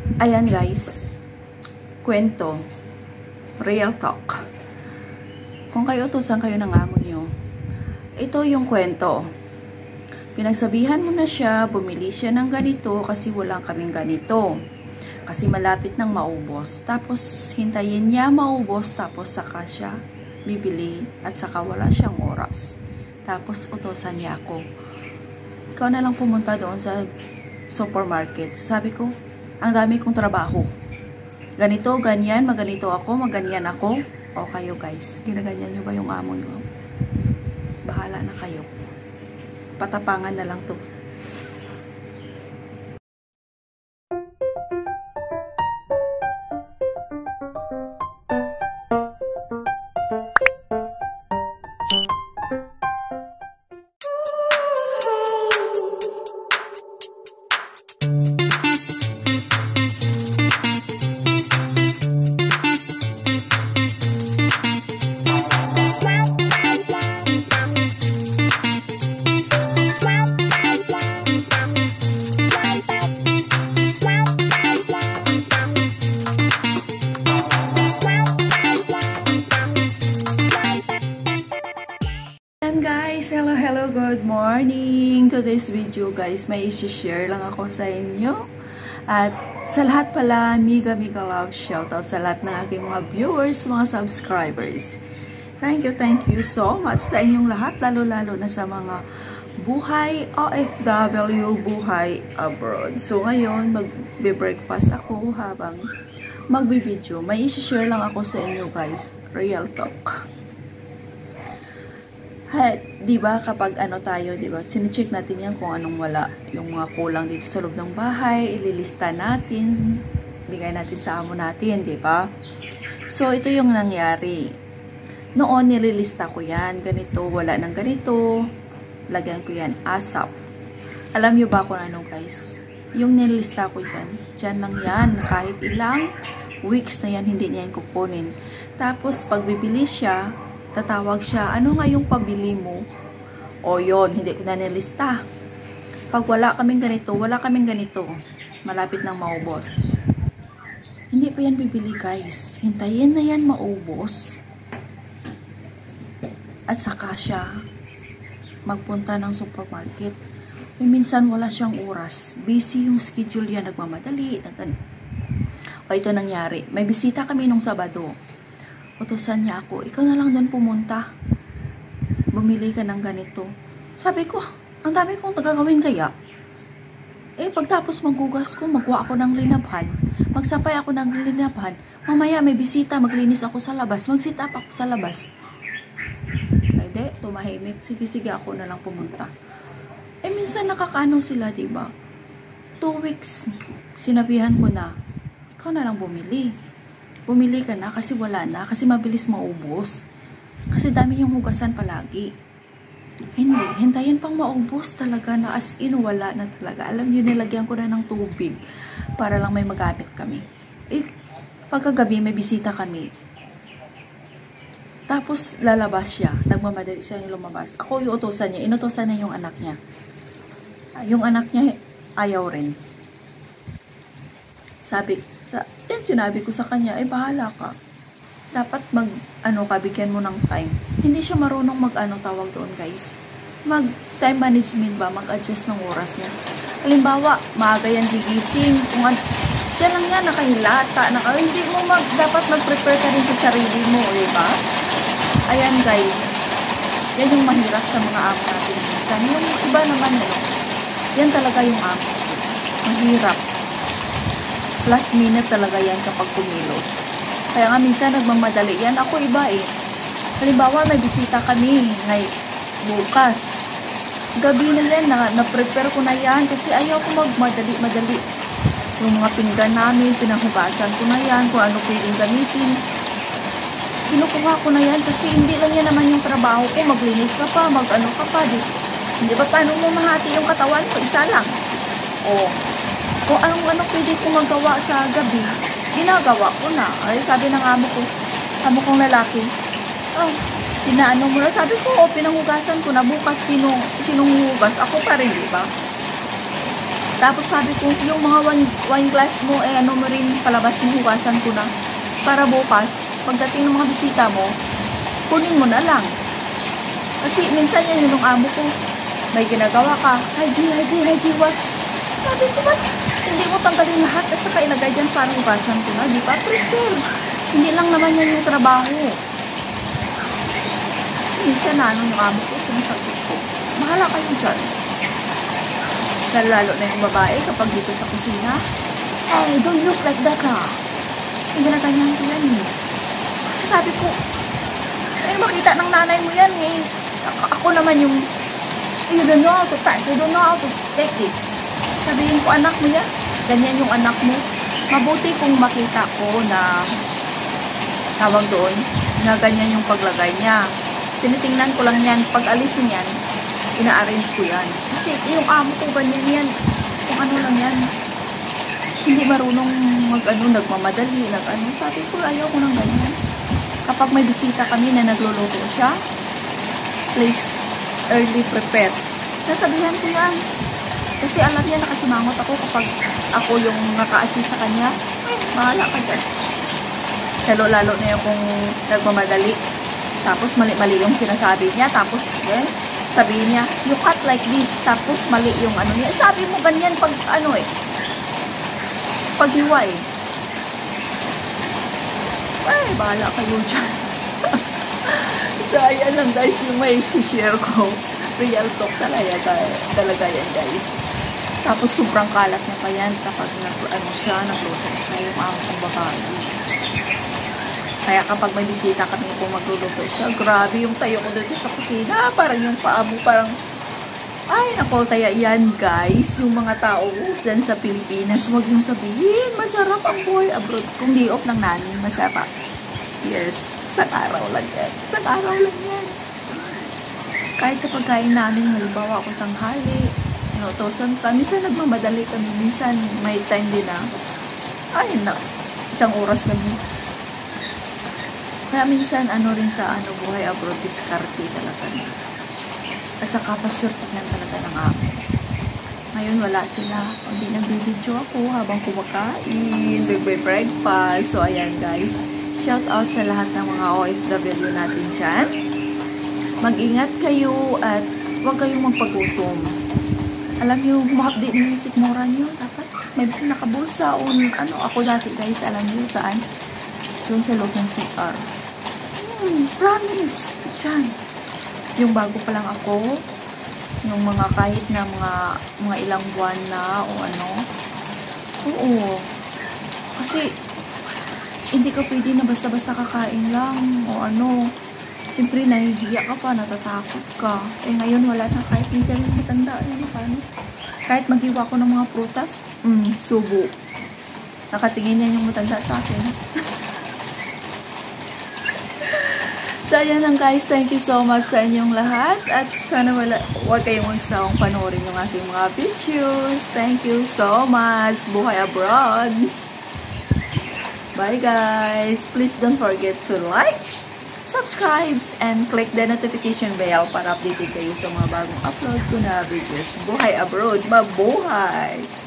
Ayan guys, kwento, real talk. Kung kayo utusan kayo ng amo nyo, ito yung kwento. Pinagsabihan mo na siya, bumili siya ng ganito kasi walang kaming ganito. Kasi malapit nang maubos. Tapos hintayin niya maubos, tapos saka siya bibili at saka wala siyang oras. Tapos utusan niya ako. Ikaw na lang pumunta doon sa supermarket. Sabi ko, ang dami kong trabaho. Ganito, ganyan, maganito ako, maganyan ako. O kayo guys, ginaganyan nyo ba yung amo nyo? Bahala na kayo. Patapangan na lang to. Guys, hello, good morning. Today's video guys, may i-share lang ako sa inyo. At sa lahat pala, mega love shoutout sa lahat ng aking mga viewers, mga subscribers. Thank you so much sa inyong lahat, lalo na sa mga buhay OFW, buhay abroad. So ngayon, magbe-breakfast ako habang magbe-video. May i-share lang ako sa inyo guys, real talk. Diba kapag ano tayo, diba, sinicheck natin yan kung anong wala, yung mga kulang dito sa loob ng bahay, ililista natin, bigay natin sa amo natin, diba? So ito yung nangyari. Noon nililista ko yan, ganito, wala ng ganito, lagyan ko yan, ASAP. Alam nyo ba kung ano guys? Yung nililista ko dyan lang yan, kahit ilang weeks na yan, hindi niya yan kukunin. Tapos pag bibili siya, tatawag siya, ano nga yung pabili mo? O yon, hindi ko na nilista. Pag wala kaming ganito, malapit nang maubos. Hindi pa yan bibili guys. Hintayin na yan maubos. At saka siya magpunta ng supermarket. Minsan wala siyang oras. Busy yung schedule yan, nagmamadali. O ito nangyari. May bisita kami nung Sabado. Utusan niya ako, ikaw na lang doon pumunta. Bumili ka ng ganito. Sabi ko, ang dami kong gagawin kaya. Pagtapos maghugas ko, magwa ako ng linabhan. Magsapay ako ng linabhan. Mamaya may bisita, maglinis ako sa labas. Mag-sit up ako sa labas. Hindi, tumahimik. Sige, ako na lang pumunta. Minsan nakakaano sila, diba? 2 weeks, sinabihan ko na, ikaw na lang bumili. Bumili ka na kasi wala na, kasi mabilis maubos. Kasi dami yung hugasan palagi. Hindi, hintayin pang maubos talaga na as in wala na talaga. Alam nyo, nilagyan ko na ng tubig para lang may magamit kami. Pagkagabi may bisita kami. Tapos lalabas siya, nagmamadali siya yung lumabas. Ako yung utusan niya, inutusan niya yung anak niya. Yung anak niya ayaw rin. Sinabi ko sa kanya, bahala ka. Dapat bigyan mo ng time. Hindi siya marunong tawag doon guys. Time management ba, mag-adjust ng oras niya. Halimbawa, maaga yan gigising. Diyan lang yan, nakahilata. Hindi mo dapat mag-prepare ka rin sa sarili mo, diba? Ayan guys. Yan yung mahirap sa mga amo natin. Yung iba naman, yan talaga yung amo. Mahirap. Last minute talaga yan kapag kumilos. Kaya nga minsan nagmamadali yan. Ako iba Halimbawa may bisita kami bukas. Gabi na yan, na-prepare ko na yan kasi ayaw ko magmadali. Yung mga pinggan namin, pinanghugasan ko na yan, kung ano pwedeng gamitin. Kinukuha ko na yan kasi hindi lang yan naman yung trabaho ko. Maglinis ka pa, ka pa. Hindi ba paano mo mahati yung katawan mo? Isa lang. Kung ano pwede kong magawa sa gabi, ginagawa ko na. Sabi ng amo kong lalaki, pinaano mo na. Sabi ko, pinanghugasan ko na. Bukas sinong hugas? Ako pa rin, diba? Tapos sabi ko, yung mga wine glass mo, ano mo rin, palabas mo, hugasan ko na. Para bukas, pagdating ng mga bisita mo, kunin mo na lang. Kasi minsan yan yung amo ko, may ginagawa ka, Haji, wash. Sabi ko, ba't hindi mo tanggalin lahat at saka ilagay dyan para hugasan ko na, di ba? Prepare. Hindi lang naman yan yung trabaho. Minsan na, yung amo ko, sinasagot ko, bahala kayo dyan. Lalo na yung babae kapag dito sa kusina, oh, don't use like that hindi na ganyan ko yan eh. Kasi sabi ko, makita ng nanay mo yan eh. Ako naman yung, you don't know how to type, you don't know how to take this. Sabihin ko, anak mo yan, ganyan yung anak mo. Mabuti kung makita ko na, tawag doon, na ganyan yung paglagay niya. Tinitingnan ko lang yan, pag alisin yan, ina-arrange ko yan. Kasi yung amo ko ganyan yan, kung ano lang yan, hindi marunong nagmamadali, sabi ko, ayaw ko ng ganyan. Kapag may bisita kami na nagluluto siya, please, early prepare. Nasabihan ko yan. Kasi alam niya, nakasimangot ako kapag ako yung naka-assist sa kanya. Bahala ka dyan. Lalo na yung kung nagmamadali. Tapos mali-mali yung sinasabi niya. Tapos, sabihin niya, you cut like this. Tapos mali yung ano niya. Sabi mo ganyan pag paghiwa eh. Ay, bahala kayo dyan. So, ayan lang guys, yung may share ko. Real talk talaga yan guys. Tapos, sobrang kalat niya pa yan kapag nagluto siya yung amo kong babae. Kaya kapag may bisita kami kung magluluto siya, grabe yung tayo ko dito sa kusina. Parang yung paabo, parang, ay, nako, kaya yan guys, yung mga tao dyan sa Pilipinas, huwag yung sabihin, masarap ang buhay abroad. Kung di-off ng namin, masarap. Yes, isang araw lang yan. Isang araw lang yan. Kahit sa pagkain namin, halimbawa ako tanghali, inutosan ka, minsan nagmamadali kami, minsan may time din na, ay, isang oras kami. Kaya minsan, rin sa buhay abroad, diskarte talaga na. At saka paswerte yan talaga ng amin. Ngayon wala sila. Hindi nagbibidyo ako habang kumakain. Breakfast. So ayan guys. Shout out sa lahat ng mga OFW natin dyan. Mag-ingat kayo at huwag kayong magpagutom. Alam nyo, ma-update ng music mora nyo. Dapat may nakabusa o ako dati guys. Alam nyo saan? Doon sa loob ng CR. Promise. Dyan. Yung bago pa lang ako, yung mga kahit na mga ilang buwan na o oo. Kasi, hindi ka pwede na basta-basta kakain lang o Siyempre, nahihiya ka pa, natatakot ka. Ngayon, wala na kahit minsan yung matanda. Kahit maghiwa ko ng mga prutas, subo. Nakatingin yan yung matanda sa akin. So, ayan lang guys. Thank you so much sa inyong lahat. At sana huwag kayong magsawang panoorin yung ating mga videos. Thank you so much. Buhay abroad. Bye guys. Please don't forget to like, subscribe, and click the notification bell para updated kayo sa mga bagong upload ko na videos. Buhay abroad. Mabuhay!